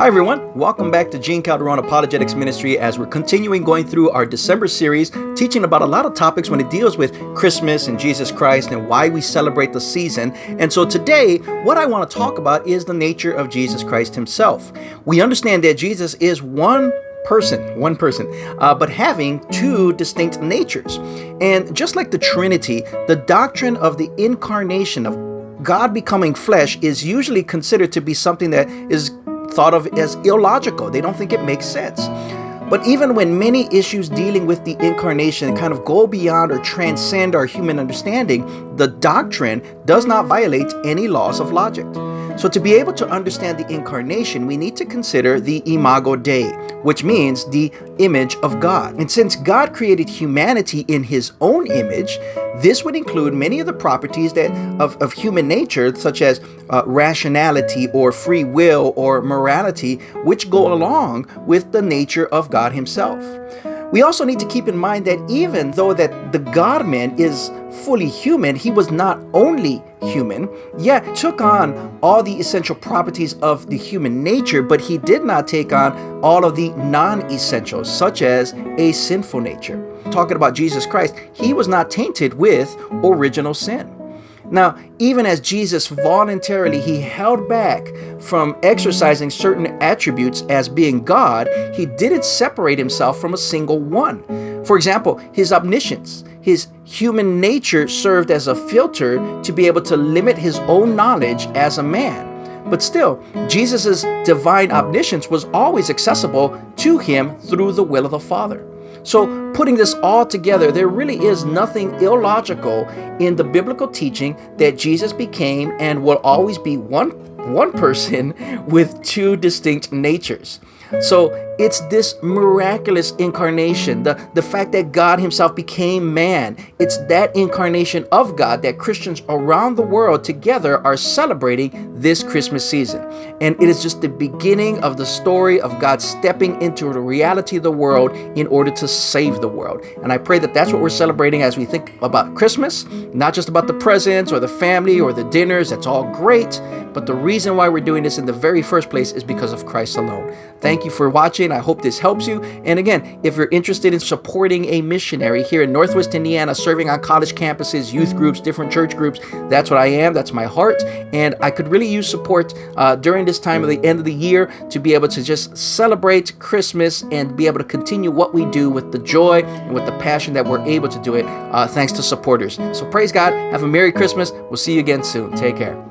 Hi everyone, welcome back to Gene Calderon Apologetics Ministry as we're continuing going through our December series, teaching about a lot of topics when it deals with Christmas and Jesus Christ and why we celebrate the season. And so today, what I want to talk about is the nature of Jesus Christ himself. We understand that Jesus is one person, but having two distinct natures. And just like the Trinity, the doctrine of the incarnation of God becoming flesh is usually considered to be something that is thought of as illogical. They don't think it makes sense. But even when many issues dealing with the incarnation kind of go beyond or transcend our human understanding, the doctrine does not violate any laws of logic. So to be able to understand the incarnation, we need to consider the imago Dei, which means the image of God. And since God created humanity in his own image, this would include many of the properties of human nature, such as rationality or free will or morality, which go along with the nature of God himself. We also need to keep in mind that even though that the God-man is fully human, he was not only human, yet took on all the essential properties of the human nature, but he did not take on all of the non-essentials, such as a sinful nature. Talking about Jesus Christ, he was not tainted with original sin. Now, even as Jesus voluntarily, he held back from exercising certain attributes as being God, he didn't separate himself from a single one. For example, his omniscience, his human nature served as a filter to be able to limit his own knowledge as a man. But still, Jesus' divine omniscience was always accessible to him through the will of the Father. So putting this all together, there really is nothing illogical in the biblical teaching that Jesus became and will always be one person with two distinct natures. So it's this miraculous incarnation, the fact that God himself became man. It's that incarnation of God that Christians around the world together are celebrating this Christmas season. And it is just the beginning of the story of God stepping into the reality of the world in order to save the world. And I pray that that's what we're celebrating as we think about Christmas, not just about the presents or the family or the dinners. That's all great. But the reason why we're doing this in the very first place is because of Christ alone. Thank you for watching. I hope this helps you. And again, if you're interested in supporting a missionary here in Northwest Indiana, serving on college campuses, youth groups, different church groups, that's what I am. That's my heart. And I could really use support during this time of the end of the year to be able to just celebrate Christmas and be able to continue what we do with the joy and with the passion that we're able to do it thanks to supporters. So praise God. Have a Merry Christmas. We'll see you again soon. Take care.